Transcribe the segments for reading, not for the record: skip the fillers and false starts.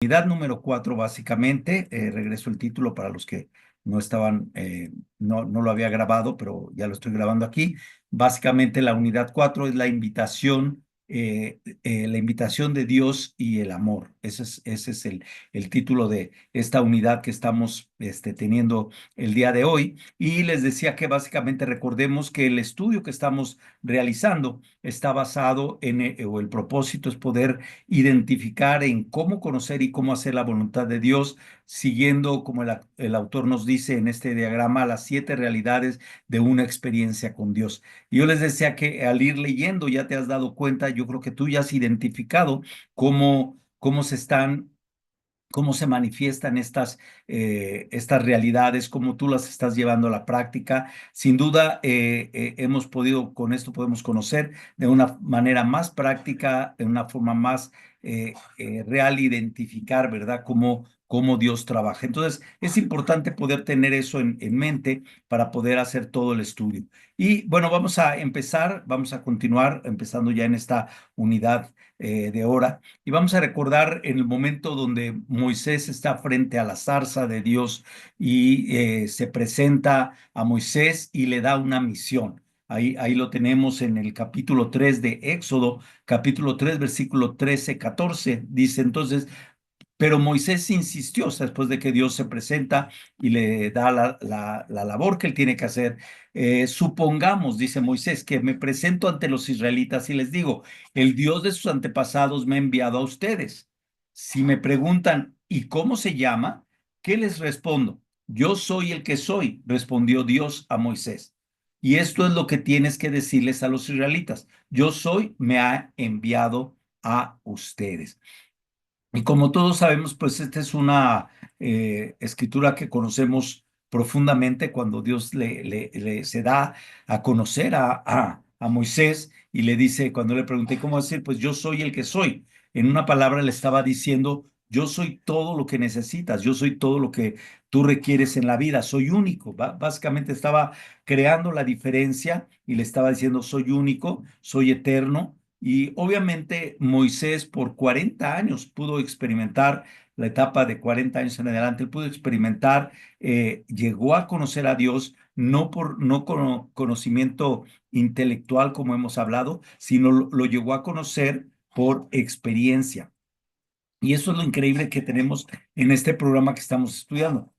Unidad número 4, básicamente, regreso el título para los que no estaban, no lo había grabado, pero ya lo estoy grabando aquí. Básicamente, la unidad 4 es la invitación de Dios y el amor. Ese es el título de esta unidad que estamos teniendo el día de hoy. Y les decía que básicamente recordemos que el estudio que estamos realizando está basado o el propósito es poder identificar en cómo conocer y cómo hacer la voluntad de Dios, siguiendo, como el autor nos dice en este diagrama, las 7 realidades de una experiencia con Dios. Y yo les decía que al ir leyendo ya te has dado cuenta, yo creo que tú ya has identificado cómo se están cómo se manifiestan estas realidades, cómo tú las estás llevando a la práctica. Sin duda, con esto podemos conocer de una manera más práctica, de una forma más real, identificar, ¿verdad?, cómo Dios trabaja. Entonces, es importante poder tener eso en mente para poder hacer todo el estudio. Y bueno, vamos a continuar empezando ya en esta unidad de hora. Y vamos a recordar en el momento donde Moisés está frente a la zarza de Dios y se presenta a Moisés y le da una misión. Ahí lo tenemos en el capítulo 3 de Éxodo, capítulo 3 versículo 13-14. Dice entonces, pero Moisés insistió, o sea, después de que Dios se presenta y le da la labor que él tiene que hacer. Supongamos, dice Moisés, que me presento ante los israelitas y les digo, el Dios de sus antepasados me ha enviado a ustedes. Si me preguntan, ¿y cómo se llama? ¿Qué les respondo? Yo soy el que soy, respondió Dios a Moisés. Y esto es lo que tienes que decirles a los israelitas. Yo soy, me ha enviado a ustedes. Y como todos sabemos, pues esta es una escritura que conocemos profundamente cuando Dios se da a conocer a Moisés y le dice, cuando le pregunté cómo decir, pues yo soy el que soy. En una palabra le estaba diciendo, yo soy todo lo que necesitas, yo soy todo lo que tú requieres en la vida, soy único. Básicamente estaba creando la diferencia y le estaba diciendo, soy único, soy eterno. Y obviamente Moisés por 40 años pudo experimentar la etapa de 40 años en adelante, él pudo experimentar, llegó a conocer a Dios no con conocimiento intelectual como hemos hablado, sino lo llegó a conocer por experiencia. Y eso es lo increíble que tenemos en este programa que estamos estudiando.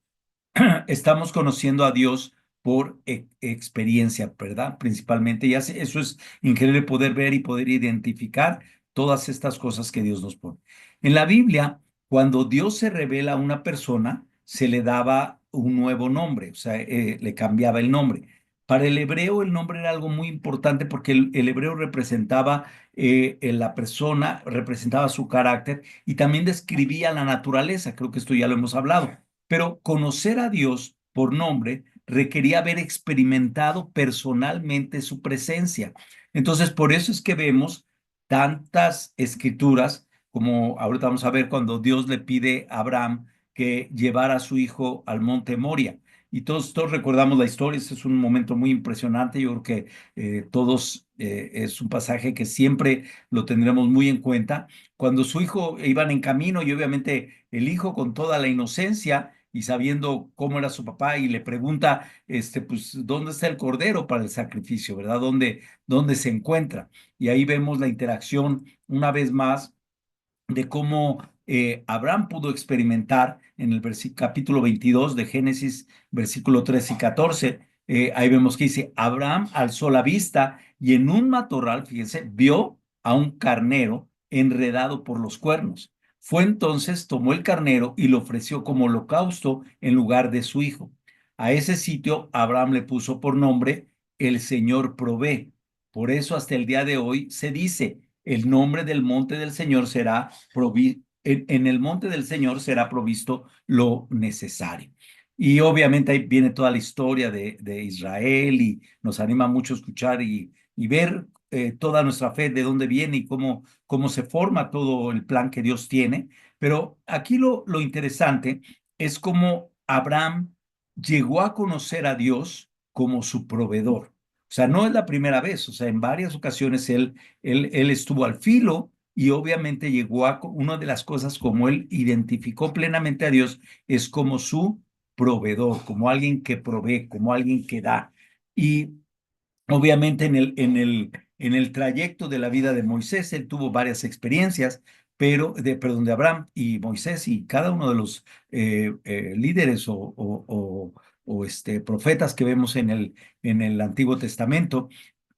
Estamos conociendo a Dios por experiencia, ¿verdad? Principalmente, eso es increíble poder ver y poder identificar todas estas cosas que Dios nos pone. En la Biblia, cuando Dios se revela a una persona, se le daba un nuevo nombre, o sea, le cambiaba el nombre. Para el hebreo, el nombre era algo muy importante porque el hebreo representaba la persona, representaba su carácter y también describía la naturaleza. Creo que esto ya lo hemos hablado. Pero conocer a Dios por nombre requería haber experimentado personalmente su presencia. Entonces, por eso es que vemos tantas escrituras, como ahorita vamos a ver cuando Dios le pide a Abraham que llevara a su hijo al monte Moria. Y todos recordamos la historia, ese es un momento muy impresionante, yo creo que es un pasaje que siempre lo tendremos muy en cuenta. Cuando su hijo iban en camino y obviamente el hijo con toda la inocencia y sabiendo cómo era su papá y le pregunta, pues, ¿dónde está el cordero para el sacrificio, verdad? ¿Dónde se encuentra? Y ahí vemos la interacción una vez más de cómo Abraham pudo experimentar en el capítulo 22 de Génesis, versículo 13 y 14. Ahí vemos que dice, Abraham alzó la vista y en un matorral, fíjense, vio a un carnero enredado por los cuernos. Fue entonces, tomó el carnero y lo ofreció como holocausto en lugar de su hijo. A ese sitio Abraham le puso por nombre, el Señor provee. Por eso hasta el día de hoy se dice, el nombre del monte del Señor será provisto, en el monte del Señor será provisto lo necesario. Y obviamente ahí viene toda la historia de Israel y nos anima mucho escuchar y ver toda nuestra fe, de dónde viene y cómo se forma todo el plan que Dios tiene. Pero aquí lo interesante es cómo Abraham llegó a conocer a Dios como su proveedor. O sea, no es la primera vez, o sea, en varias ocasiones él estuvo al filo y obviamente llegó a una de las cosas como él identificó plenamente a Dios es como su proveedor, como alguien que provee, como alguien que da. Y obviamente en el trayecto de la vida de Moisés, él tuvo varias experiencias, perdón, de Abraham y Moisés y cada uno de los líderes o profetas que vemos en el Antiguo Testamento.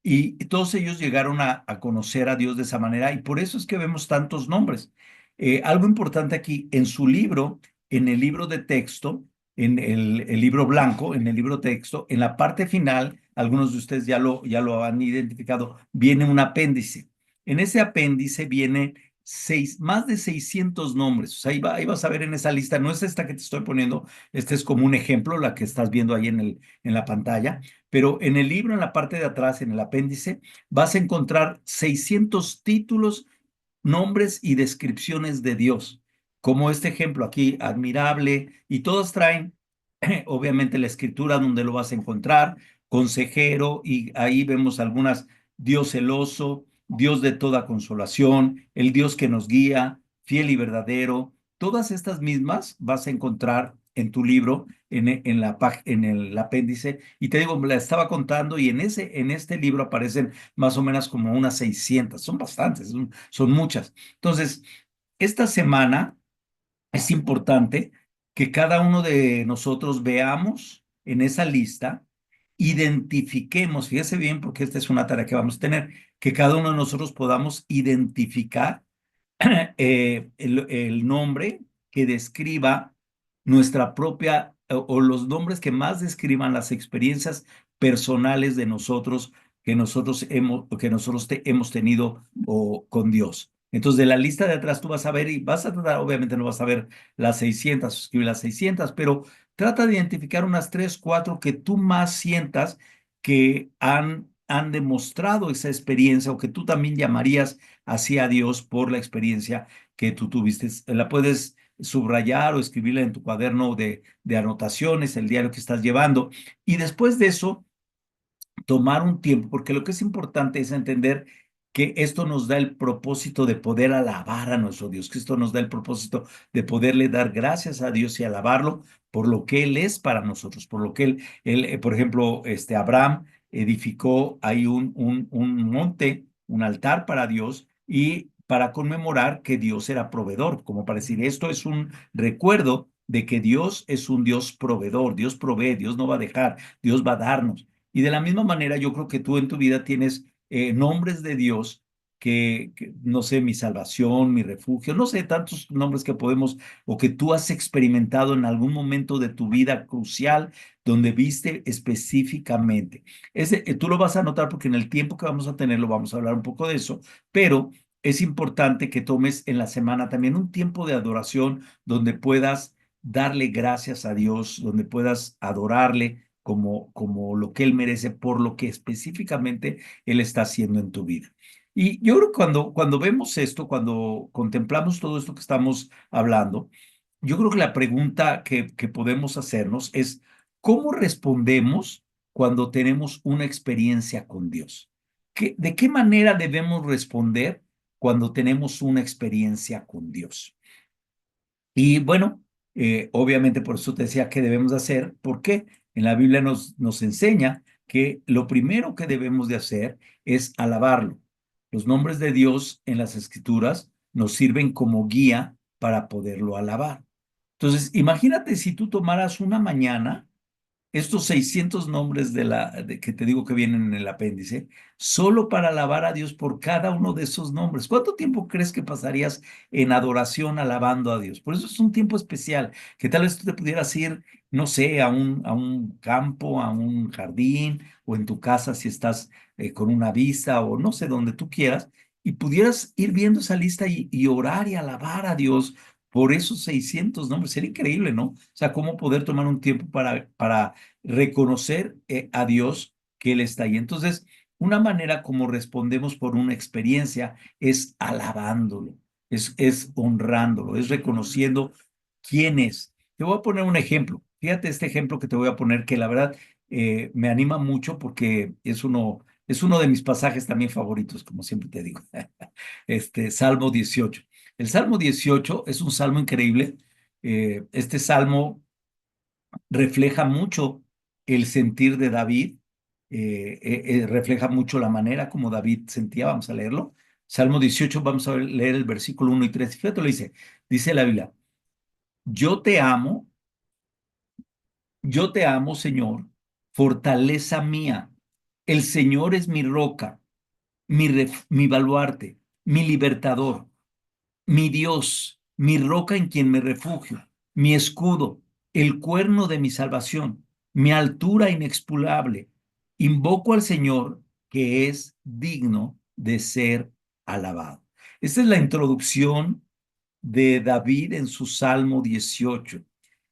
Y todos ellos llegaron a conocer a Dios de esa manera y por eso es que vemos tantos nombres. Algo importante aquí, en su libro, en el libro de texto, en el libro blanco, en el libro texto, en la parte final, algunos de ustedes ya lo han identificado, viene un apéndice. En ese apéndice viene más de 600 nombres. O sea, ahí vas a ver en esa lista, no es esta que te estoy poniendo, este es como un ejemplo, la que estás viendo ahí en la pantalla, pero en el libro, en la parte de atrás, en el apéndice, vas a encontrar 600 títulos, nombres y descripciones de Dios, como este ejemplo aquí, admirable, y todos traen, obviamente, la escritura donde lo vas a encontrar, consejero, y ahí vemos algunas, Dios celoso, Dios de toda consolación, el Dios que nos guía, fiel y verdadero, todas estas mismas vas a encontrar en tu libro, en el apéndice, y te digo, me la estaba contando, y en este libro aparecen más o menos como unas 600, son bastantes, son muchas. Entonces, esta semana es importante que cada uno de nosotros veamos en esa lista, identifiquemos, fíjese bien, porque esta es una tarea que vamos a tener, que cada uno de nosotros podamos identificar el nombre que describa nuestra propia, o los nombres que más describan las experiencias personales de nosotros que nosotros hemos tenido con Dios. Entonces, de la lista de atrás tú vas a ver y vas a tratar, obviamente no vas a ver las 600, escribir las 600, pero trata de identificar unas 3, 4 que tú más sientas que han demostrado esa experiencia o que tú también llamarías hacia Dios por la experiencia que tú tuviste. La puedes subrayar o escribirla en tu cuaderno de anotaciones, el diario que estás llevando. Y después de eso, tomar un tiempo, porque lo que es importante es entender que esto nos da el propósito de poder alabar a nuestro Dios, que esto nos da el propósito de poderle dar gracias a Dios y alabarlo por lo que Él es para nosotros, por lo que por ejemplo, Abraham edificó ahí un monte, un altar para Dios y para conmemorar que Dios era proveedor, como para decir, esto es un recuerdo de que Dios es un Dios proveedor, Dios provee, Dios no va a dejar, Dios va a darnos. Y de la misma manera, yo creo que tú en tu vida tienes nombres de Dios no sé, mi salvación, mi refugio, no sé, tantos nombres que podemos o que tú has experimentado en algún momento de tu vida crucial donde viste específicamente. Tú lo vas a notar porque en el tiempo que vamos a tener lo vamos a hablar un poco de eso, pero es importante que tomes en la semana también un tiempo de adoración donde puedas darle gracias a Dios, donde puedas adorarle como lo que Él merece por lo que específicamente Él está haciendo en tu vida. Y yo creo que cuando vemos esto, cuando contemplamos todo esto que estamos hablando, yo creo que la pregunta que podemos hacernos es, ¿cómo respondemos cuando tenemos una experiencia con Dios? ¿De qué manera debemos responder cuando tenemos una experiencia con Dios? Y bueno, obviamente por eso te decía que debemos de hacer, porque en la Biblia nos enseña que lo primero que debemos de hacer es alabarlo. Los nombres de Dios en las Escrituras nos sirven como guía para poderlo alabar. Entonces, imagínate si tú tomaras una mañana estos 600 nombres que te digo que vienen en el apéndice, solo para alabar a Dios por cada uno de esos nombres. ¿Cuánto tiempo crees que pasarías en adoración alabando a Dios? Por eso es un tiempo especial, que tal vez tú te pudieras ir, no sé, a un campo, a un jardín, o en tu casa si estás con una vista, o no sé, donde tú quieras, y pudieras ir viendo esa lista y orar y alabar a Dios por esos 600 nombres. Sería increíble, ¿no? O sea, cómo poder tomar un tiempo para reconocer a Dios que Él está ahí. Entonces, una manera como respondemos por una experiencia es alabándolo, es honrándolo, es reconociendo quién es. Te voy a poner un ejemplo. Fíjate este ejemplo que te voy a poner que la verdad me anima mucho porque es uno Es uno de mis pasajes también favoritos, como siempre te digo. Salmo 18. El Salmo 18 es un salmo increíble. Este salmo refleja mucho el sentir de David, refleja mucho la manera como David sentía. Vamos a leerlo. Salmo 18, vamos a leer el versículo 1 y 3. Fíjate, lo dice la Biblia, yo te amo, yo te amo, Señor, fortaleza mía. El Señor es mi roca, mi baluarte, mi libertador, mi Dios, mi roca en quien me refugio, mi escudo, el cuerno de mi salvación, mi altura inexpugnable. Invoco al Señor que es digno de ser alabado. Esta es la introducción de David en su Salmo 18.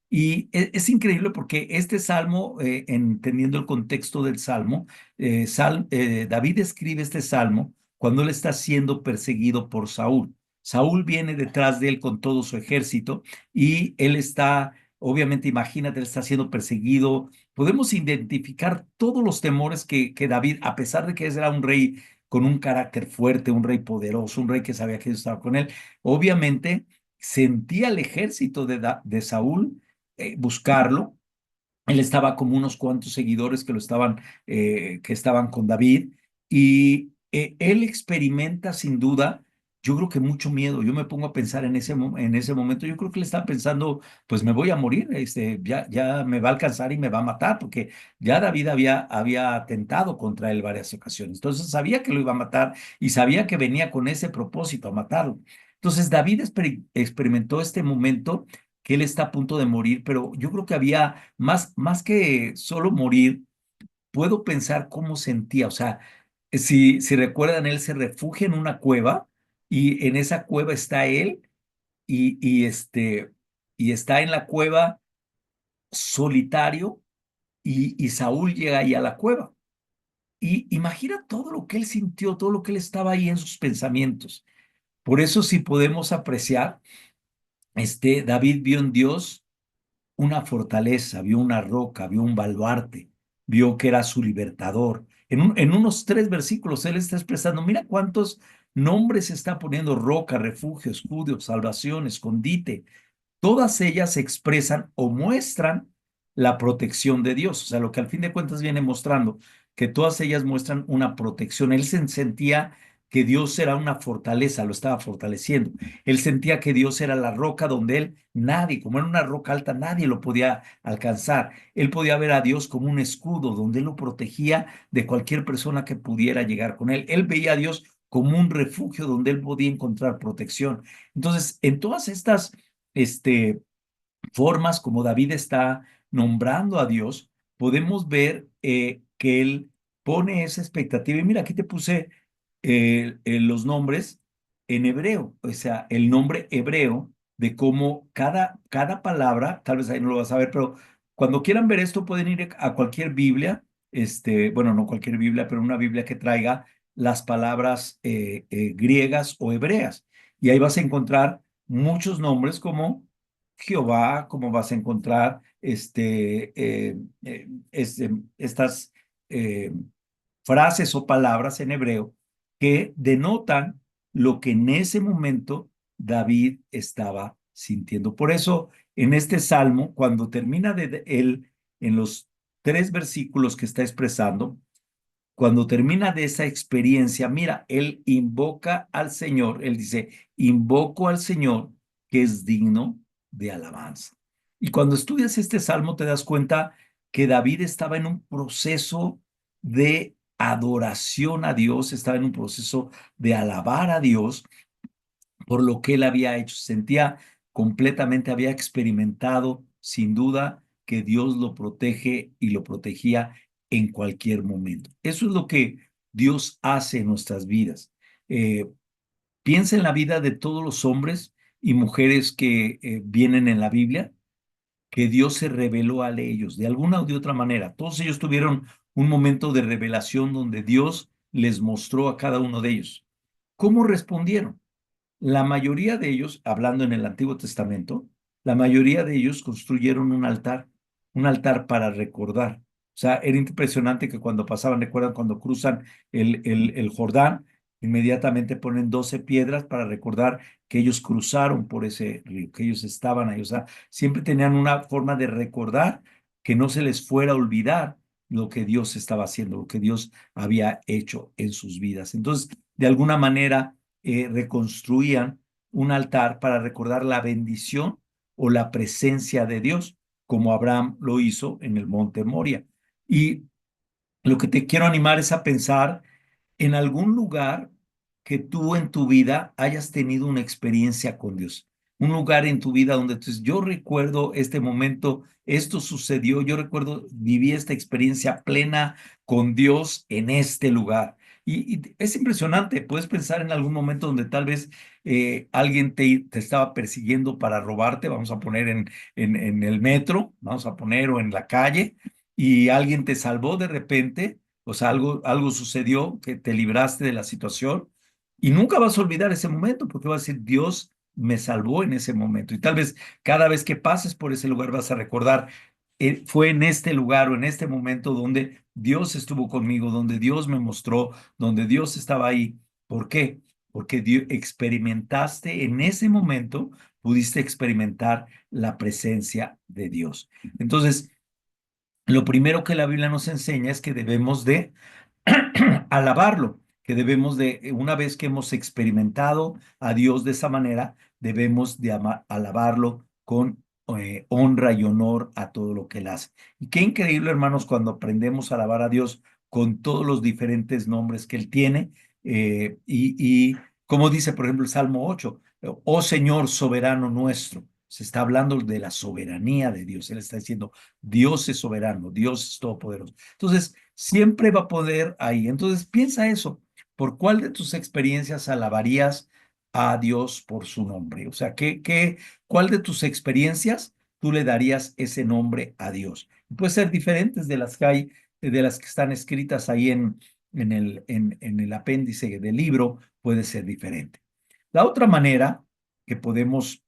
Y es increíble porque este salmo, entendiendo el contexto del salmo, David escribe este salmo cuando él está siendo perseguido por Saúl. Saúl viene detrás de él con todo su ejército y él está, obviamente, imagínate, él está siendo perseguido. Podemos identificar todos los temores que David, a pesar de que era un rey con un carácter fuerte, un rey poderoso, un rey que sabía que Dios estaba con él, obviamente sentía el ejército de Saúl buscarlo. Él estaba como unos cuantos seguidores que estaban con David y él experimenta sin duda, yo creo que mucho miedo. Yo me pongo a pensar en ese momento, yo creo que él estaba pensando, pues me voy a morir, ya me va a alcanzar y me va a matar, porque ya David había atentado contra él varias ocasiones. Entonces sabía que lo iba a matar y sabía que venía con ese propósito a matarlo. Entonces David experimentó este momento que él está a punto de morir, pero yo creo que había más que solo morir, puedo pensar cómo sentía. O sea, si recuerdan, él se refugia en una cueva y en esa cueva está él y está en la cueva solitario y Saúl llega ahí a la cueva. Y imagina todo lo que él sintió, todo lo que él estaba ahí en sus pensamientos. Por eso, si podemos apreciar, David vio en Dios una fortaleza, vio una roca, vio un baluarte, vio que era su libertador. En unos 3 versículos él está expresando, mira cuántos nombres está poniendo: roca, refugio, escudo, salvación, escondite. Todas ellas expresan o muestran la protección de Dios. O sea, lo que al fin de cuentas viene mostrando, que todas ellas muestran una protección. Él sentía que Dios era una fortaleza, lo estaba fortaleciendo. Él sentía que Dios era la roca donde nadie, como era una roca alta, nadie lo podía alcanzar. Él podía ver a Dios como un escudo donde él lo protegía de cualquier persona que pudiera llegar con él. Él veía a Dios como un refugio donde él podía encontrar protección. Entonces, en todas estas formas como David está nombrando a Dios, podemos ver que él pone esa expectativa. Y mira, aquí te puse los nombres en hebreo, o sea, el nombre hebreo de cómo cada palabra, tal vez ahí no lo vas a ver, pero cuando quieran ver esto pueden ir a cualquier Biblia, bueno, no cualquier Biblia, pero una Biblia que traiga las palabras griegas o hebreas. Y ahí vas a encontrar muchos nombres como Jehová, como vas a encontrar estas eh, frases o palabras en hebreo que denotan lo que en ese momento David estaba sintiendo. Por eso, en este salmo, cuando termina de él, en los 3 versículos que está expresando, cuando termina de esa experiencia, mira, él invoca al Señor, él dice, invoco al Señor que es digno de alabanza. Y cuando estudias este salmo te das cuenta que David estaba en un proceso de adoración a Dios, estaba en un proceso de alabar a Dios por lo que él había hecho. Sentía completamente, había experimentado sin duda que Dios lo protege y lo protegía en cualquier momento. Eso es lo que Dios hace en nuestras vidas. Eh, Piensa en la vida de todos los hombres y mujeres que vienen en la Biblia, que Dios se reveló a ellos de alguna o de otra manera. Todos ellos tuvieron un momento de revelación donde Dios les mostró a cada uno de ellos. ¿Cómo respondieron? La mayoría de ellos, hablando en el Antiguo Testamento, la mayoría de ellos construyeron un altar para recordar. sea, era impresionante que cuando pasaban, recuerdan, cuando cruzan el Jordán, inmediatamente ponen 12 piedras para recordar que ellos cruzaron por ese río, que ellos estaban ahí. O sea, siempre tenían una forma de recordar que no se les fuera a olvidar lo que Dios estaba haciendo, lo que Dios había hecho en sus vidas. Entonces, de alguna manera, reconstruían un altar para recordar la bendición o la presencia de Dios, como Abraham lo hizo en el monte Moria. Y lo que te quiero animar es a pensar en algún lugar que tú en tu vida hayas tenido una experiencia con Dios. Un lugar en tu vida donde tú dices, yo recuerdo este momento, esto sucedió, yo recuerdo, viví esta experiencia plena con Dios en este lugar. Y es impresionante, puedes pensar en algún momento donde tal vez alguien te estaba persiguiendo para robarte, vamos a poner en el metro, vamos a poner, o en la calle, y alguien te salvó de repente, o sea, algo sucedió que te libraste de la situación y nunca vas a olvidar ese momento porque vas a decir, Dios me salvó en ese momento. Y tal vez cada vez que pases por ese lugar vas a recordar, fue en este lugar o en este momento donde Dios estuvo conmigo, donde Dios me mostró, donde Dios estaba ahí. ¿Por qué? Porque experimentaste en ese momento, pudiste experimentar la presencia de Dios. Entonces, lo primero que la Biblia nos enseña es que debemos de alabarlo, que debemos de, una vez que hemos experimentado a Dios de esa manera, debemos de alabarlo con honra y honor a todo lo que Él hace. Y qué increíble, hermanos, cuando aprendemos a alabar a Dios con todos los diferentes nombres que Él tiene. Y como dice, por ejemplo, el Salmo 8, oh Señor soberano nuestro. Se está hablando de la soberanía de Dios. Él está diciendo, Dios es soberano, Dios es todopoderoso. Entonces, siempre va a poder ahí. Entonces, piensa eso. ¿Por cuál de tus experiencias alabarías a Dios por su nombre? O sea, cuál de tus experiencias tú le darías ese nombre a Dios? Puede ser diferentes de las que hay, de las que están escritas ahí en el apéndice del libro, puede ser diferente. La otra manera que podemos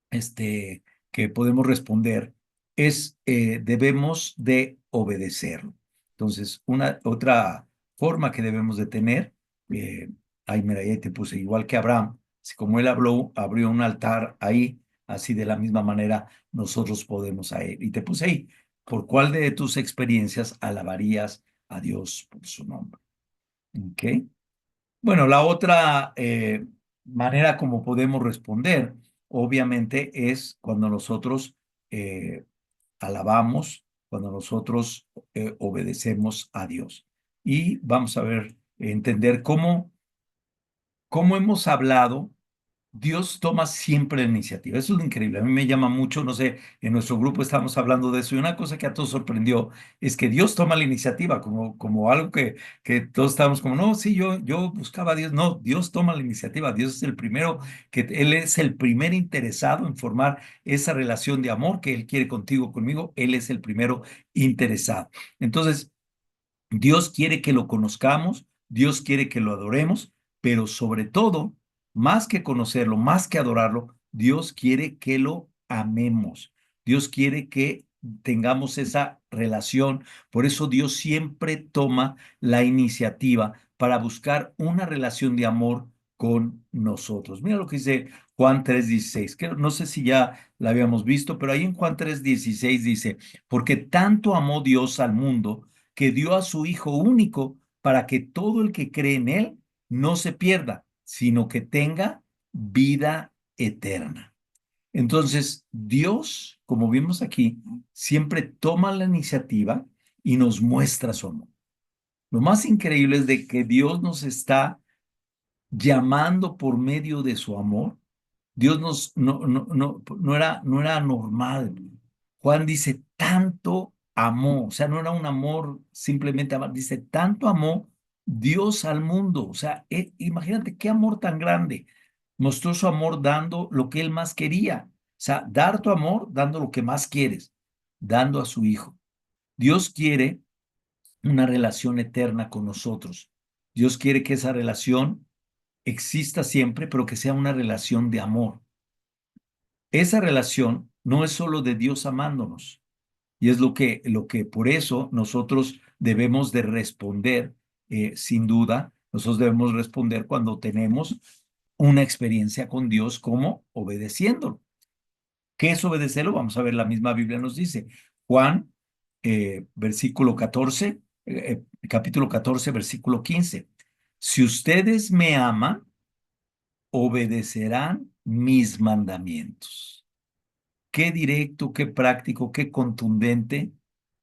este, que podemos responder es debemos de obedecerlo. Entonces, una otra forma que debemos de tener, eh, ahí mira, ahí te puse, igual que Abraham, así como él habló, abrió un altar ahí, así de la misma manera nosotros podemos a él. Y te puse ahí, ¿por cuál de tus experiencias alabarías a Dios por su nombre? ¿Ok? Bueno, la otra manera como podemos responder, obviamente, es cuando nosotros eh, alabamos, cuando nosotros obedecemos a Dios. Y vamos a ver, entender cómo hemos hablado. Dios toma siempre la iniciativa. Eso es lo increíble. A mí me llama mucho, no sé, en nuestro grupo estamos hablando de eso y una cosa que a todos sorprendió es que Dios toma la iniciativa como algo que todos estábamos como, no, sí, yo buscaba a Dios. No, Dios toma la iniciativa. Dios es el primero, Él es el primer interesado en formar esa relación de amor que Él quiere contigo, conmigo. Él es el primero interesado. Entonces, Dios quiere que lo conozcamos, Dios quiere que lo adoremos, pero sobre todo, más que conocerlo, más que adorarlo, Dios quiere que lo amemos. Dios quiere que tengamos esa relación. Por eso Dios siempre toma la iniciativa para buscar una relación de amor con nosotros. Mira lo que dice Juan 3:16, que no sé si ya la habíamos visto, pero ahí en Juan 3:16 dice, porque tanto amó Dios al mundo que dio a su Hijo único para que todo el que cree en Él no se pierda, sino que tenga vida eterna. Entonces, Dios, como vimos aquí, siempre toma la iniciativa y nos muestra su amor. Lo más increíble es de que Dios nos está llamando por medio de su amor. Dios no era normal. Juan dice, tanto amó, o sea, no era un amor simplemente amar, dice, tanto amó Dios al mundo, o sea, imagínate qué amor tan grande. Mostró su amor dando lo que él más quería, o sea, dar tu amor dando lo que más quieres, dando a su hijo. Dios quiere una relación eterna con nosotros. Dios quiere que esa relación exista siempre, pero que sea una relación de amor. Esa relación no es solo de Dios amándonos. Y es lo que por eso nosotros debemos de responder, sin duda, nosotros debemos responder cuando tenemos una experiencia con Dios como obedeciéndolo. ¿Qué es obedecerlo? Vamos a ver, la misma Biblia nos dice. Juan, versículo 14, capítulo 14, versículo 15. Si ustedes me aman, obedecerán mis mandamientos. Qué directo, qué práctico, qué contundente.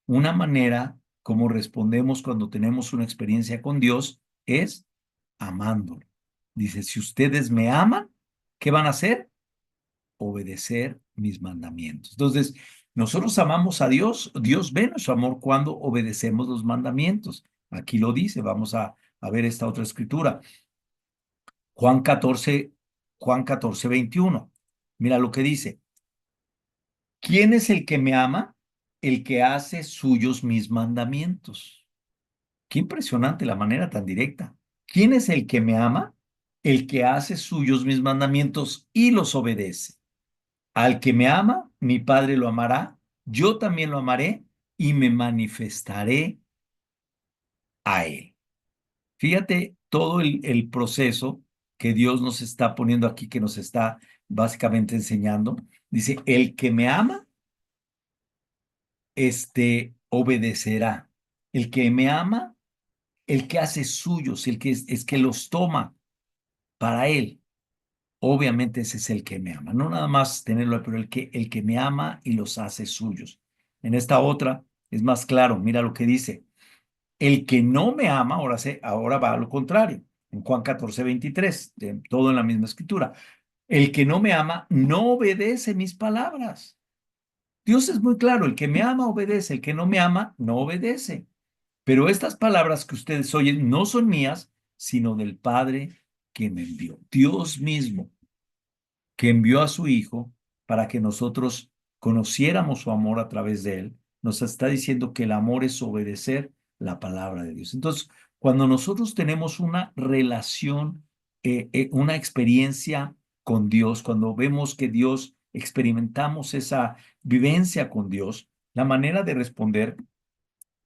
Una manera como respondemos cuando tenemos una experiencia con Dios es amándolo. Dice, si ustedes me aman, ¿qué van a hacer? Obedecer mis mandamientos. Entonces, nosotros amamos a Dios. Dios ve nuestro amor cuando obedecemos los mandamientos. Aquí lo dice. Vamos a ver esta otra escritura. Juan 14, Juan 14, 21. Mira lo que dice. ¿Quién es el que me ama? El que hace suyos mis mandamientos. Qué impresionante la manera tan directa. ¿Quién es el que me ama? El que hace suyos mis mandamientos y los obedece. Al que me ama, mi Padre lo amará, yo también lo amaré y me manifestaré a él. Fíjate todo el proceso que Dios nos está poniendo aquí, que nos está básicamente enseñando. Dice, el que me ama, obedecerá. El que me ama, el que hace suyos, el que es que los toma para él. Obviamente ese es el que me ama. No nada más tenerlo, pero el que me ama y los hace suyos. En esta otra es más claro. Mira lo que dice. El que no me ama, ahora va a lo contrario. En Juan 14, 23, todo en la misma escritura. El que no me ama no obedece mis palabras. Dios es muy claro. El que me ama obedece. El que no me ama no obedece. Pero estas palabras que ustedes oyen no son mías, sino del Padre que me envió. Dios mismo, que envió a su Hijo para que nosotros conociéramos su amor a través de él, nos está diciendo que el amor es obedecer la palabra de Dios. Entonces, cuando nosotros tenemos una relación, una experiencia con Dios, cuando vemos que Dios, experimentamos esa vivencia con Dios, la manera de responder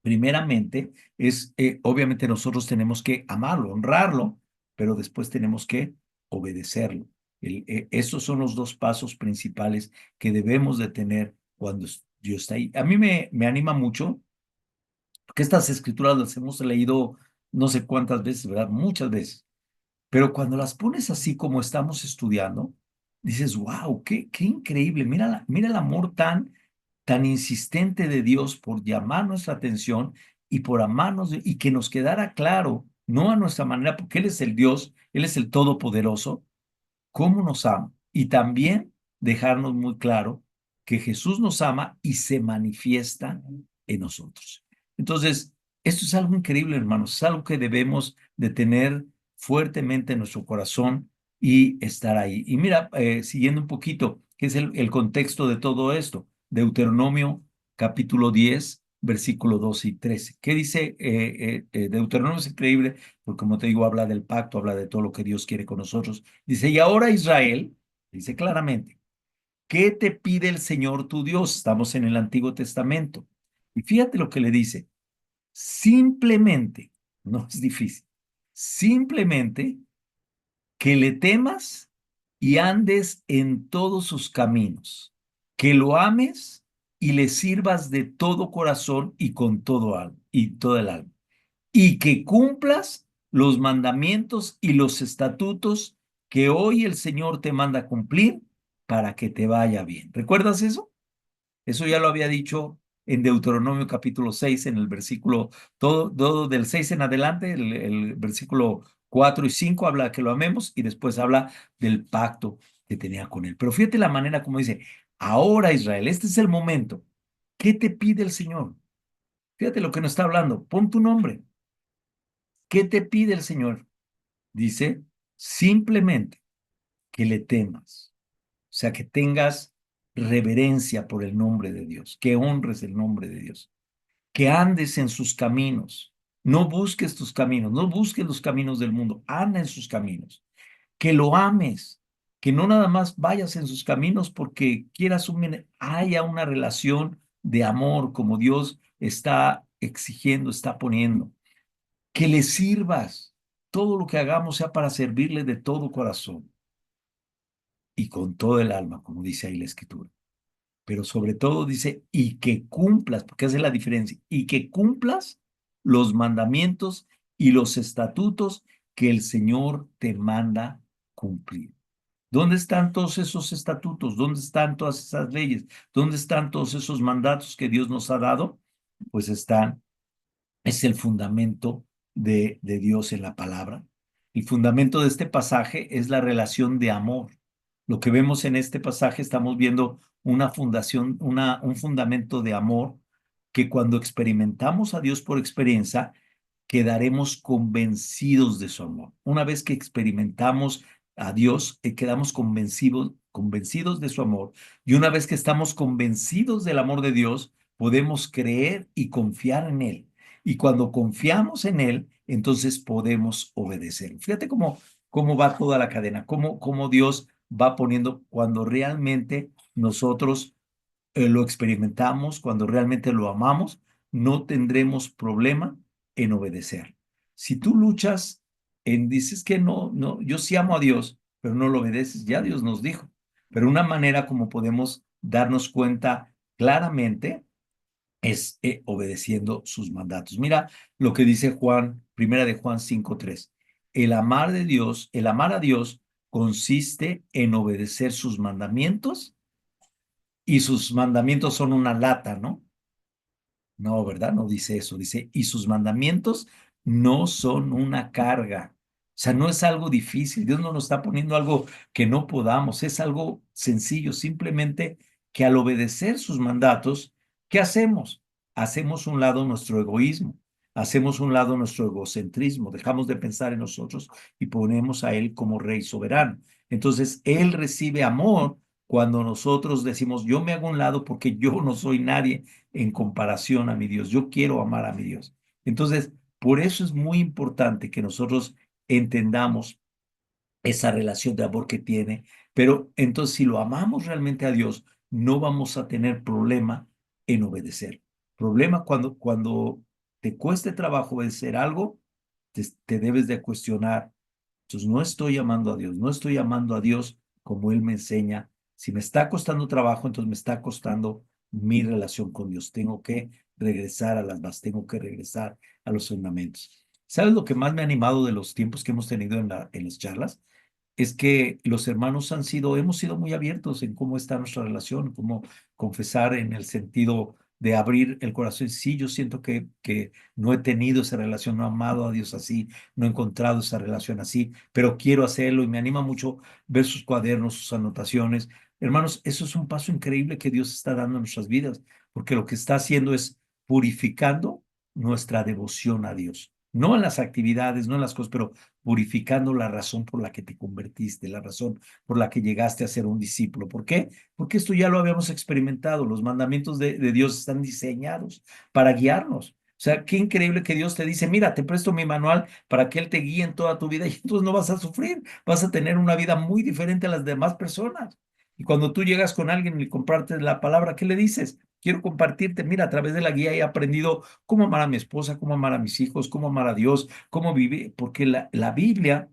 primeramente es, obviamente nosotros tenemos que amarlo, honrarlo, pero después tenemos que obedecerlo. Esos son los dos pasos principales que debemos de tener cuando Dios está ahí. A mí me anima mucho, porque estas escrituras las hemos leído no sé cuántas veces, ¿verdad? Muchas veces. Pero cuando las pones así como estamos estudiando, dices, wow, qué increíble. Mira, mira el amor tan insistente de Dios por llamar nuestra atención y por amarnos y que nos quedara claro, no a nuestra manera, porque Él es el Dios, Él es el Todopoderoso, cómo nos ama. Y también dejarnos muy claro que Jesús nos ama y se manifiesta en nosotros. Entonces, esto es algo increíble, hermanos, es algo que debemos de tener fuertemente en nuestro corazón y estar ahí. Y mira, siguiendo un poquito, ¿qué es el contexto de todo esto? Deuteronomio capítulo 10, versículo 12 y 13. ¿Qué dice Deuteronomio? Es increíble, porque como te digo, habla del pacto, habla de todo lo que Dios quiere con nosotros. Dice, y ahora Israel, dice claramente, ¿qué te pide el Señor tu Dios? Estamos en el Antiguo Testamento. Y fíjate lo que le dice, simplemente, no es difícil, simplemente que le temas y andes en todos sus caminos, que lo ames y le sirvas de todo corazón y con todo alma y todo el alma, y que cumplas los mandamientos y los estatutos que hoy el Señor te manda cumplir para que te vaya bien. ¿Recuerdas eso? Eso ya lo había dicho en Deuteronomio capítulo 6, en el versículo, todo del 6 en adelante, el versículo 4 y 5 habla que lo amemos y después habla del pacto que tenía con él. Pero fíjate la manera como dice, ahora Israel, este es el momento. ¿Qué te pide el Señor? Fíjate lo que nos está hablando. Pon tu nombre. ¿Qué te pide el Señor? Dice, simplemente que le temas. O sea, que tengas reverencia por el nombre de Dios, que honres el nombre de Dios, que andes en sus caminos. No busques tus caminos, no busques los caminos del mundo, anda en sus caminos, que lo ames, que no nada más vayas en sus caminos porque quieras haya una relación de amor, como Dios está exigiendo, está poniendo. Que le sirvas. Todo lo que hagamos sea para servirle de todo corazón y con todo el alma, como dice ahí la Escritura. Pero sobre todo dice, y que cumplas, porque hace la diferencia, y que cumplas los mandamientos y los estatutos que el Señor te manda cumplir. ¿Dónde están todos esos estatutos? ¿Dónde están todas esas leyes? ¿Dónde están todos esos mandatos que Dios nos ha dado? Pues están, es el fundamento de Dios en la palabra. El fundamento de este pasaje es la relación de amor. Lo que vemos en este pasaje, estamos viendo una fundación, un fundamento de amor que cuando experimentamos a Dios por experiencia, quedaremos convencidos de su amor. Una vez que experimentamos a Dios, quedamos convencidos de su amor. Y una vez que estamos convencidos del amor de Dios, podemos creer y confiar en Él. Y cuando confiamos en Él, entonces podemos obedecer. Fíjate cómo va toda la cadena, cómo Dios va poniendo cuando realmente nosotros lo experimentamos, cuando realmente lo amamos, no tendremos problema en obedecer. Si tú luchas dices que no, no, yo sí amo a Dios, pero no lo obedeces, ya Dios nos dijo. Pero una manera como podemos darnos cuenta claramente es obedeciendo sus mandatos. Mira lo que dice Juan, primera de Juan 5:3. El amar a Dios consiste en obedecer sus mandamientos y sus mandamientos son una lata, ¿no? No, ¿verdad? No dice eso. Dice, y sus mandamientos no son una carga. O sea, no es algo difícil. Dios no nos está poniendo algo que no podamos. Es algo sencillo. Simplemente que al obedecer sus mandatos, ¿qué hacemos? Hacemos un lado nuestro egoísmo. Hacemos un lado nuestro egocentrismo. Dejamos de pensar en nosotros y ponemos a Él como Rey soberano. Entonces, Él recibe amor cuando nosotros decimos, yo me hago un lado porque yo no soy nadie en comparación a mi Dios. Yo quiero amar a mi Dios. Entonces, por eso es muy importante que nosotros entendamos esa relación de amor que tiene, pero entonces si lo amamos realmente a Dios, no vamos a tener problema en obedecer. Problema cuando te cueste trabajo obedecer algo, te debes de cuestionar. Entonces, no estoy amando a Dios, no estoy amando a Dios como Él me enseña. Si me está costando trabajo, entonces me está costando mi relación con Dios. Tengo que regresar a las bases, tengo que regresar a los fundamentos. ¿Sabes lo que más me ha animado de los tiempos que hemos tenido en las charlas? Es que los hermanos hemos sido muy abiertos en cómo está nuestra relación, cómo confesar en el sentido de abrir el corazón. Sí, yo siento que no he tenido esa relación, no he amado a Dios así, no he encontrado esa relación así, pero quiero hacerlo y me anima mucho ver sus cuadernos, sus anotaciones. Hermanos, eso es un paso increíble que Dios está dando en nuestras vidas, porque lo que está haciendo es purificando nuestra devoción a Dios. No en las actividades, no en las cosas, pero purificando la razón por la que te convertiste, la razón por la que llegaste a ser un discípulo. ¿Por qué? Porque esto ya lo habíamos experimentado. Los mandamientos de Dios están diseñados para guiarnos. O sea, qué increíble que Dios te dice, mira, te presto mi manual para que Él te guíe en toda tu vida y entonces no vas a sufrir, vas a tener una vida muy diferente a las demás personas. Y cuando tú llegas con alguien y compartes la palabra, ¿qué le dices? Quiero compartirte, mira, a través de la guía he aprendido cómo amar a mi esposa, cómo amar a mis hijos, cómo amar a Dios, cómo vivir, porque la Biblia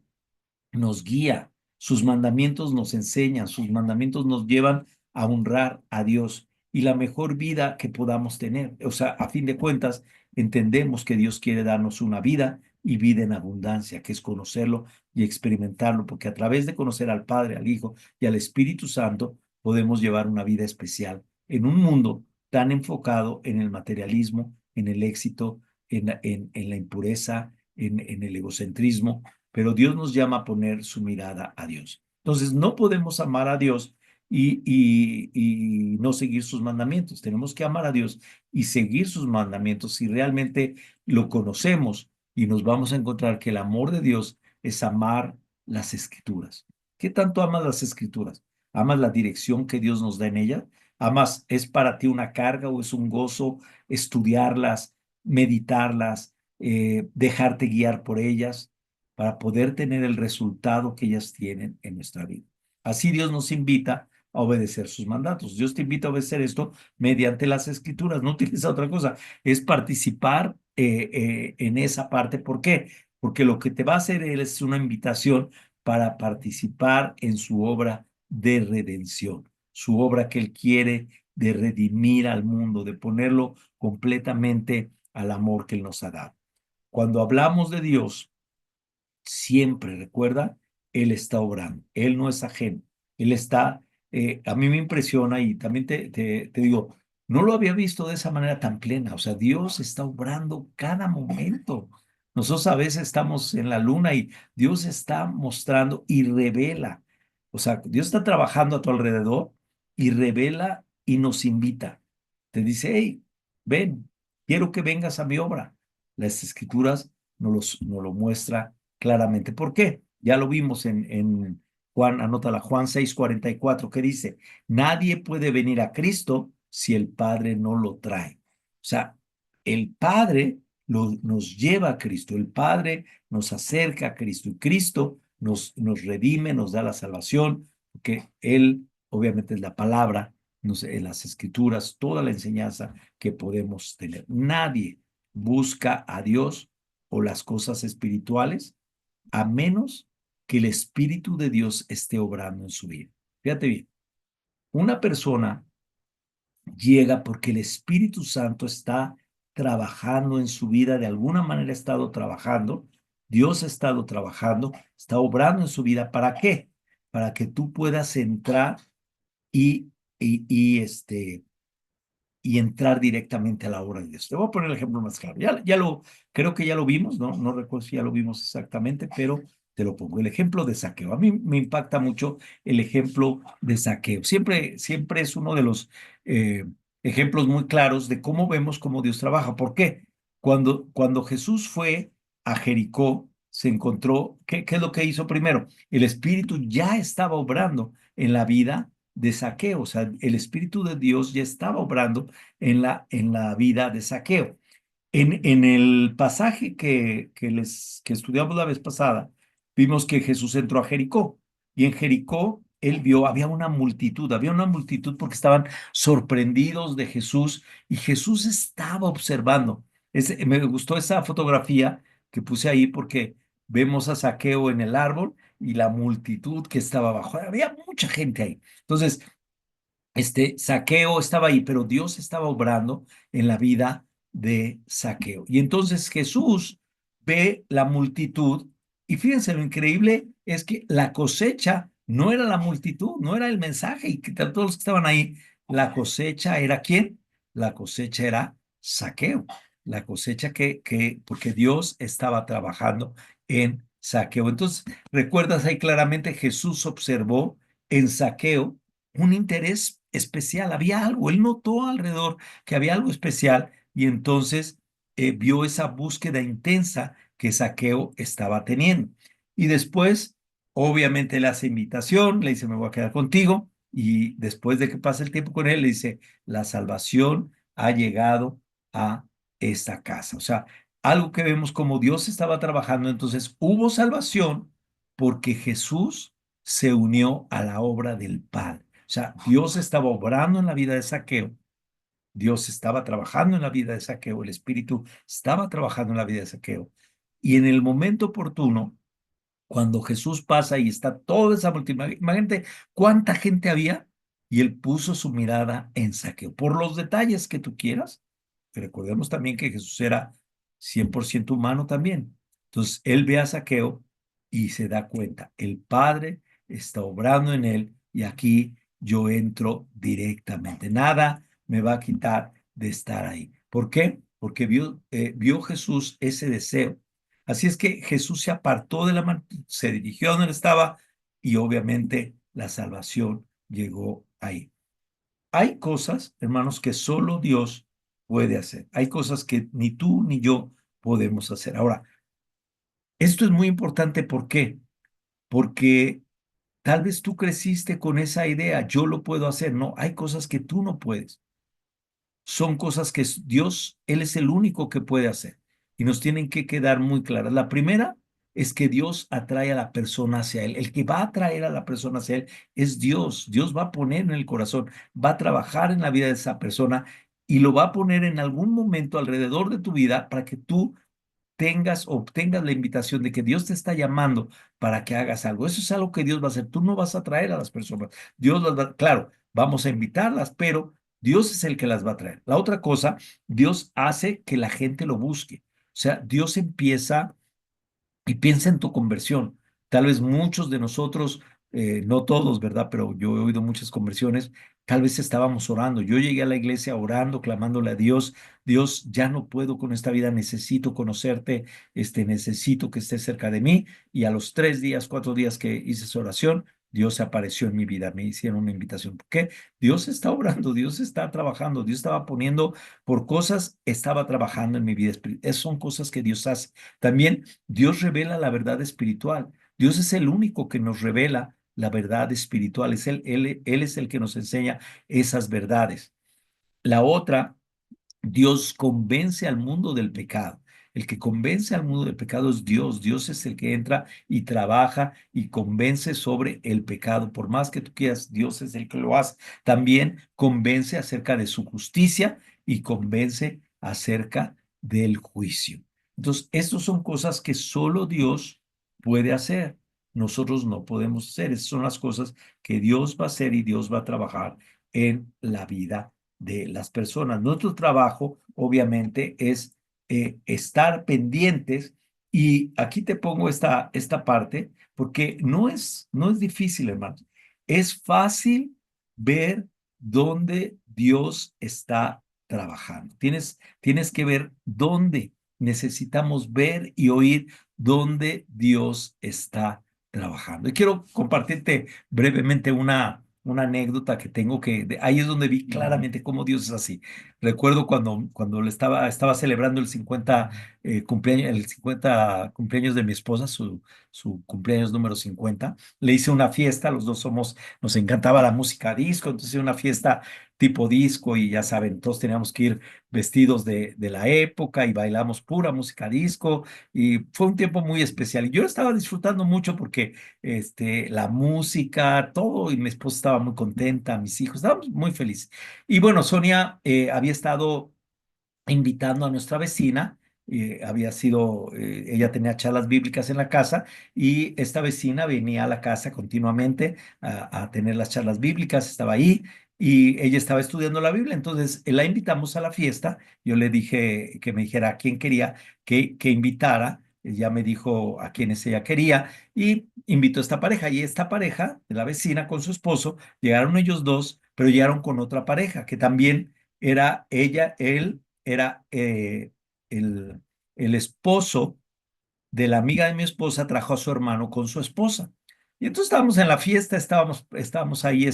nos guía, sus mandamientos nos enseñan, sus mandamientos nos llevan a honrar a Dios y la mejor vida que podamos tener. O sea, a fin de cuentas, entendemos que Dios quiere darnos una vida y vida en abundancia, que es conocerlo y experimentarlo, porque a través de conocer al Padre, al Hijo y al Espíritu Santo, podemos llevar una vida especial en un mundo tan enfocado en el materialismo, en el éxito, en la impureza, en el egocentrismo, pero Dios nos llama a poner su mirada a Dios. Entonces, no podemos amar a Dios y no seguir sus mandamientos. Tenemos que amar a Dios y seguir sus mandamientos si realmente lo conocemos y nos vamos a encontrar que el amor de Dios es amar las escrituras. ¿Qué tanto amas las escrituras? ¿Amas la dirección que Dios nos da en ellas? ¿Amas, es para ti una carga o es un gozo estudiarlas, meditarlas, dejarte guiar por ellas para poder tener el resultado que ellas tienen en nuestra vida? Así Dios nos invita a obedecer sus mandatos. Dios te invita a obedecer esto mediante las escrituras, no utiliza otra cosa, es participar en esa parte. ¿Por qué? Porque lo que te va a hacer Él es una invitación para participar en su obra de redención, su obra que Él quiere de redimir al mundo, de ponerlo completamente al amor que Él nos ha dado. Cuando hablamos de Dios, siempre recuerda, Él está obrando, Él no es ajeno, Él está, a mí me impresiona y también te digo, no lo había visto de esa manera tan plena, o sea, Dios está obrando cada momento. Nosotros a veces estamos en la luna y Dios está mostrando y revela, o sea, Dios está trabajando a tu alrededor y revela y nos invita. Te dice, hey, ven, quiero que vengas a mi obra. Las escrituras nos lo muestra claramente. ¿Por qué? Ya lo vimos en Juan, anótala, Juan 6:44, que dice, nadie puede venir a Cristo si el Padre no lo trae. O sea, el Padre nos lleva a Cristo, el Padre nos acerca a Cristo y Cristo nos redime, nos da la salvación, porque Él obviamente es la palabra, en las escrituras, toda la enseñanza que podemos tener. Nadie busca a Dios o las cosas espirituales a menos que el Espíritu de Dios esté obrando en su vida. Fíjate bien, una persona llega porque el Espíritu Santo está trabajando en su vida, de alguna manera ha estado trabajando, Dios ha estado trabajando, está obrando en su vida. ¿Para qué? Para que tú puedas entrar y y entrar directamente a la obra de Dios. Te voy a poner el ejemplo más claro. Creo que ya lo vimos, ¿no? No recuerdo si ya lo vimos exactamente, pero te lo pongo. El ejemplo de Zaqueo. A mí me impacta mucho el ejemplo de Zaqueo. Siempre es uno de los eh, ejemplos muy claros de cómo vemos cómo Dios trabaja. ¿Por qué? Cuando Jesús fue a Jericó, se encontró, ¿qué es lo que hizo primero? El Espíritu ya estaba obrando en la vida de Zaqueo, o sea, el Espíritu de Dios ya estaba obrando en la vida de Zaqueo. En el pasaje que estudiamos la vez pasada, vimos que Jesús entró a Jericó y en Jericó él vio, había una multitud porque estaban sorprendidos de Jesús y Jesús estaba observando. Me gustó esa fotografía que puse ahí porque vemos a Zaqueo en el árbol y la multitud que estaba abajo. Había mucha gente ahí. Entonces, Zaqueo estaba ahí, pero Dios estaba obrando en la vida de Zaqueo. Y entonces Jesús ve la multitud y fíjense, lo increíble es que la cosecha no era la multitud, no era el mensaje y que todos los que estaban ahí, la cosecha era ¿quién? La cosecha era Zaqueo. La cosecha porque Dios estaba trabajando en Zaqueo. Entonces, recuerdas ahí claramente, Jesús observó en Zaqueo un interés especial, había algo, él notó alrededor que había algo especial y entonces vio esa búsqueda intensa que Zaqueo estaba teniendo. Y después, obviamente, le hace invitación, le dice, me voy a quedar contigo, y después de que pase el tiempo con él, le dice, la salvación ha llegado a esta casa. O sea, algo que vemos como Dios estaba trabajando, entonces hubo salvación porque Jesús se unió a la obra del Padre. O sea, Dios estaba obrando en la vida de Zaqueo, Dios estaba trabajando en la vida de Zaqueo, el Espíritu estaba trabajando en la vida de Zaqueo. Y en el momento oportuno, cuando Jesús pasa y está toda esa multitud, imagínate cuánta gente había, y él puso su mirada en Zaqueo. Por los detalles que tú quieras, recordemos también que Jesús era 100% humano también. Entonces, él ve a Zaqueo y se da cuenta, el Padre está obrando en él y aquí yo entro directamente. Nada me va a quitar de estar ahí. ¿Por qué? Porque vio Jesús ese deseo. Así es que Jesús se apartó de la mano, se dirigió a donde él estaba y obviamente la salvación llegó ahí. Hay cosas, hermanos, que solo Dios puede hacer. Hay cosas que ni tú ni yo podemos hacer. Ahora, esto es muy importante. ¿Por qué? Porque tal vez tú creciste con esa idea, yo lo puedo hacer. No, hay cosas que tú no puedes. Son cosas Dios, Él es el único que puede hacer. Y nos tienen que quedar muy claras. La primera es que Dios atrae a la persona hacia Él. El que va a atraer a la persona hacia Él es Dios. Dios va a poner en el corazón, va a trabajar en la vida de esa persona y lo va a poner en algún momento alrededor de tu vida para que tú tengas, obtengas la invitación de que Dios te está llamando para que hagas algo. Eso es algo que Dios va a hacer. Tú no vas a traer a las personas. Dios las va, claro, vamos a invitarlas, pero Dios es el que las va a traer. La otra cosa, Dios hace que la gente lo busque. O sea, Dios empieza y piensa en tu conversión. Tal vez muchos de nosotros, no todos, ¿verdad? Pero yo he oído muchas conversiones. Tal vez estábamos orando. Yo llegué a la iglesia orando, clamándole a Dios. Dios, ya no puedo con esta vida, necesito conocerte, necesito que estés cerca de mí. Y a los 3 días, 4 días que hice esa oración, Dios apareció en mi vida, me hicieron una invitación. ¿Por qué? Dios está obrando, Dios está trabajando, Dios estaba poniendo por cosas, estaba trabajando en mi vida espiritual. Esas son cosas que Dios hace. También Dios revela la verdad espiritual. Dios es el único que nos revela la verdad espiritual. Él es el que nos enseña esas verdades. La otra, Dios convence al mundo del pecado. El que convence al mundo del pecado es Dios. Dios es el que entra y trabaja y convence sobre el pecado. Por más que tú quieras, Dios es el que lo hace. También convence acerca de su justicia y convence acerca del juicio. Entonces, estas son cosas que solo Dios puede hacer. Nosotros no podemos hacer. Esas son las cosas que Dios va a hacer y Dios va a trabajar en la vida de las personas. Nuestro trabajo, obviamente, es estar pendientes y aquí te pongo esta parte porque no es difícil, hermano. Es fácil ver dónde Dios está trabajando. Tienes que ver dónde necesitamos ver y oír dónde Dios está trabajando. Y quiero compartirte brevemente una anécdota que tengo ahí es donde vi claramente cómo Dios es así. Recuerdo cuando estaba celebrando el 50 cumpleaños de mi esposa, su cumpleaños número 50. Le hice una fiesta, los dos nos encantaba la música disco, entonces una fiesta tipo disco y ya saben, todos teníamos que ir vestidos de la época y bailamos pura música disco y fue un tiempo muy especial. Y yo estaba disfrutando mucho porque la música, todo, y mi esposa estaba muy contenta, mis hijos, estábamos muy felices. Y bueno, Sonia había estado invitando a nuestra vecina, ella tenía charlas bíblicas en la casa y esta vecina venía a la casa continuamente a tener las charlas bíblicas, estaba ahí y ella estaba estudiando la Biblia, entonces la invitamos a la fiesta, yo le dije que me dijera a quién quería que invitara. Ella me dijo a quienes ella quería y invitó a esta pareja. Y esta pareja, de la vecina con su esposo, llegaron ellos dos, pero llegaron con otra pareja que también era ella, él era el esposo de la amiga de mi esposa, trajo a su hermano con su esposa. Y entonces estábamos en la fiesta, estábamos ahí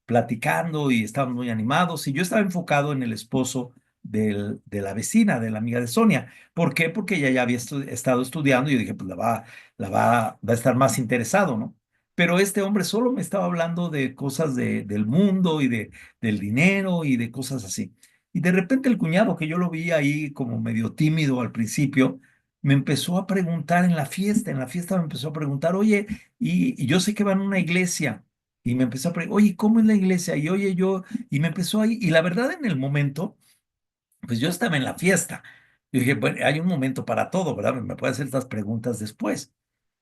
platicando y estábamos muy animados. Y yo estaba enfocado en el esposo de la vecina, de la amiga de Sonia. ¿Por qué? Porque ella ya había estado estudiando y yo dije, pues va a estar más interesado, ¿no? Pero este hombre solo me estaba hablando de cosas del mundo y del dinero y de cosas así. Y de repente el cuñado, que yo lo vi ahí como medio tímido al principio, me empezó a preguntar en la fiesta me empezó a preguntar, oye, y yo sé que van a una iglesia, y me empezó a preguntar, oye, ¿cómo es la iglesia? Y oye, y me empezó ahí, y la verdad en el momento, pues yo estaba en la fiesta. Yo dije, bueno, hay un momento para todo, ¿verdad? Me puede hacer estas preguntas después.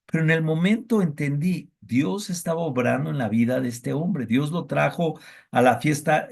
Pero en el momento entendí, Dios estaba obrando en la vida de este hombre. Dios lo trajo a la fiesta.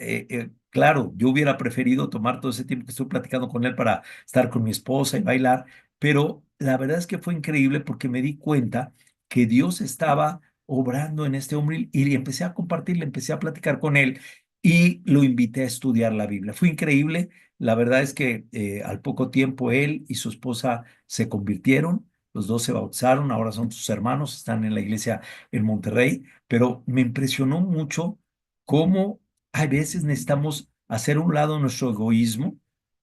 Claro, yo hubiera preferido tomar todo ese tiempo que estuve platicando con él para estar con mi esposa y bailar, pero la verdad es que fue increíble porque me di cuenta que Dios estaba obrando en este hombre y le empecé a compartir, le empecé a platicar con él y lo invité a estudiar la Biblia. Fue increíble. La verdad es que al poco tiempo él y su esposa se convirtieron. Los dos se bautizaron, ahora son sus hermanos, están en la iglesia en Monterrey, pero me impresionó mucho cómo a veces necesitamos hacer a un lado nuestro egoísmo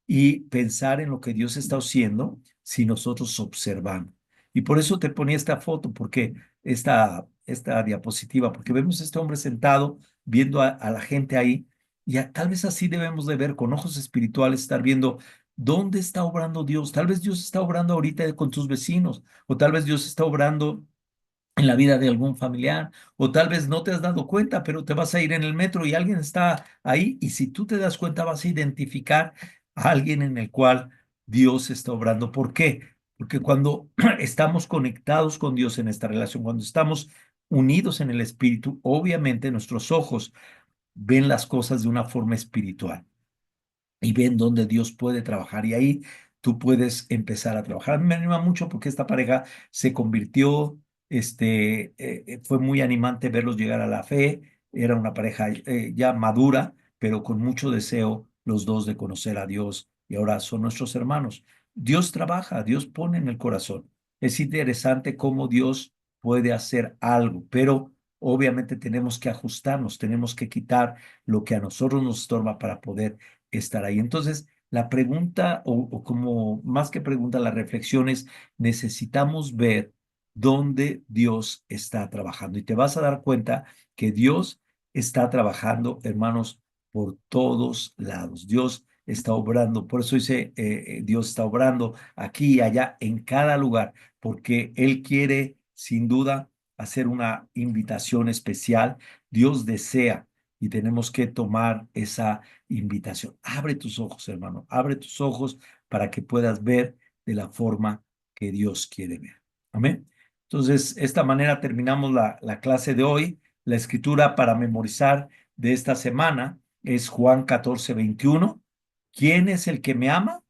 y pensar en lo que Dios está haciendo si nosotros observamos. Y por eso te ponía esta foto, porque esta diapositiva, porque vemos a este hombre sentado viendo a la gente ahí, y tal vez así debemos de ver con ojos espirituales, estar viendo ¿Dónde está obrando Dios? Tal vez Dios está obrando ahorita con tus vecinos, o tal vez Dios está obrando en la vida de algún familiar, o tal vez no te has dado cuenta, pero te vas a ir en el metro y alguien está ahí, y si tú te das cuenta vas a identificar a alguien en el cual Dios está obrando. ¿Por qué? Porque cuando estamos conectados con Dios en esta relación, cuando estamos unidos en el Espíritu, obviamente nuestros ojos ven las cosas de una forma espiritual y ven dónde Dios puede trabajar. Y ahí tú puedes empezar a trabajar. A mí me anima mucho porque esta pareja se convirtió, fue muy animante verlos llegar a la fe. Era una pareja ya madura, pero con mucho deseo los dos de conocer a Dios y ahora son nuestros hermanos. Dios trabaja, Dios pone en el corazón. Es interesante cómo Dios puede hacer algo, pero obviamente tenemos que ajustarnos, tenemos que quitar lo que a nosotros nos estorba para poder estar ahí. Entonces, la pregunta, o como más que pregunta, la reflexión es, necesitamos ver dónde Dios está trabajando. Y te vas a dar cuenta que Dios está trabajando, hermanos, por todos lados. Dios está obrando, por eso dice, Dios está obrando aquí y allá, en cada lugar, porque Él quiere, sin duda, hacer una invitación especial. Dios desea y tenemos que tomar esa invitación. Abre tus ojos, hermano, abre tus ojos para que puedas ver de la forma que Dios quiere ver. Amén. Entonces, esta manera terminamos la clase de hoy. La escritura para memorizar de esta semana es Juan 14:21. ¿Quién es el que me ama?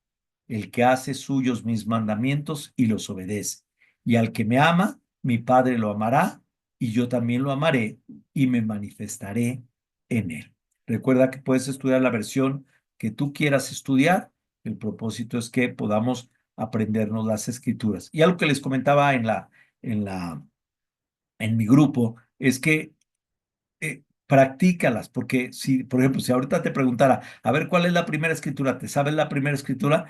El que hace suyos mis mandamientos y los obedece. Y al que me ama, mi Padre lo amará y yo también lo amaré y me manifestaré en él. Recuerda que puedes estudiar la versión que tú quieras estudiar. El propósito es que podamos aprendernos las escrituras. Y algo que les comentaba en en mi grupo es que practícalas, porque si, por ejemplo, si ahorita te preguntara, a ver, ¿cuál es la primera escritura? ¿Te sabes la primera escritura?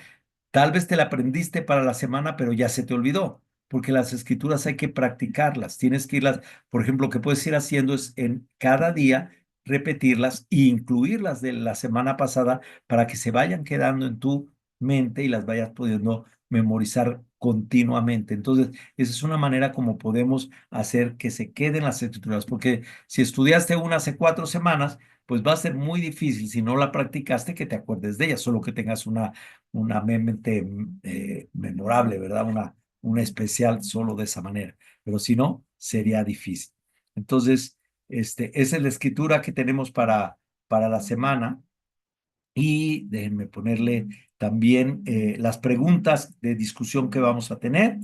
Tal vez te la aprendiste para la semana, pero ya se te olvidó, porque las escrituras hay que practicarlas. Tienes que irlas, por ejemplo, lo que puedes ir haciendo es en cada día repetirlas e incluirlas de la semana pasada para que se vayan quedando en tu mente y las vayas pudiendo memorizar continuamente. Entonces, esa es una manera como podemos hacer que se queden las escrituras, porque si estudiaste una hace 4 semanas, pues va a ser muy difícil si no la practicaste que te acuerdes de ella, solo que tengas una mente memorable, ¿verdad? Una especial solo de esa manera. Pero si no, sería difícil. Entonces, esa es la escritura que tenemos para la semana. Y déjenme ponerle también las preguntas de discusión que vamos a tener.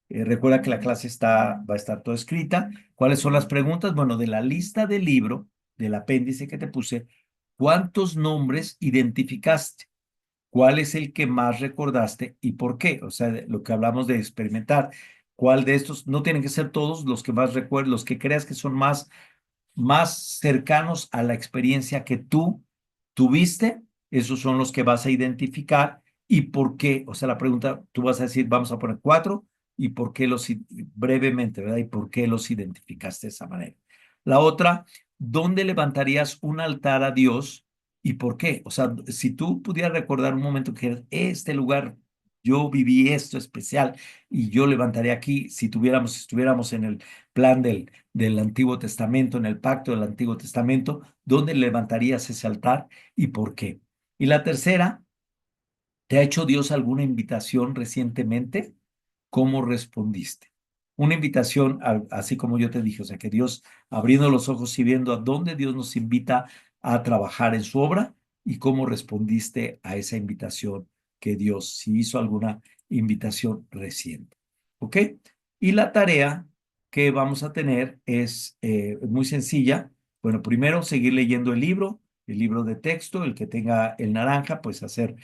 Recuerda que la clase va a estar toda escrita. ¿Cuáles son las preguntas? Bueno, de la lista del libro, del apéndice que te puse, ¿cuántos nombres identificaste? ¿Cuál es el que más recordaste y por qué? O sea, lo que hablamos de experimentar. ¿Cuál de estos? No tienen que ser todos los que más recuerdes, los que creas que son más cercanos a la experiencia que tú tuviste, esos son los que vas a identificar y por qué. O sea, la pregunta, tú vas a decir, vamos a poner 4 y por qué brevemente, ¿verdad? Y por qué los identificaste de esa manera. La otra, ¿dónde levantarías un altar a Dios y por qué? O sea, si tú pudieras recordar un momento que este lugar, yo viví esto especial y yo levantaría aquí, si estuviéramos en el plan del Antiguo Testamento, en el pacto del Antiguo Testamento, ¿dónde levantarías ese altar y por qué? Y la tercera, ¿te ha hecho Dios alguna invitación recientemente? ¿Cómo respondiste? Una invitación, así como yo te dije, o sea, que Dios abriendo los ojos y viendo a dónde Dios nos invita a trabajar en su obra y cómo respondiste a esa invitación que Dios, si hizo alguna invitación reciente. ¿Ok? Y la tarea que vamos a tener es muy sencilla. Bueno, primero seguir leyendo el libro de texto, el que tenga el naranja, pues estar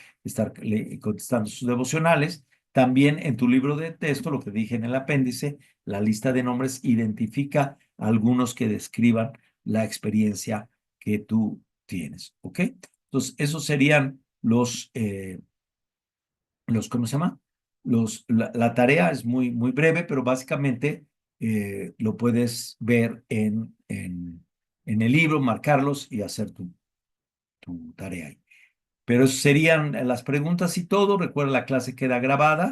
contestando sus devocionales. También en tu libro de texto, lo que dije en el apéndice, la lista de nombres identifica algunos que describan la experiencia que tú tienes, ¿ok? Entonces, esos serían ¿cómo se llama? La tarea es muy breve, pero básicamente lo puedes ver en el libro, marcarlos y hacer tu tarea ahí. Pero esas serían las preguntas y todo. Recuerda, la clase queda grabada.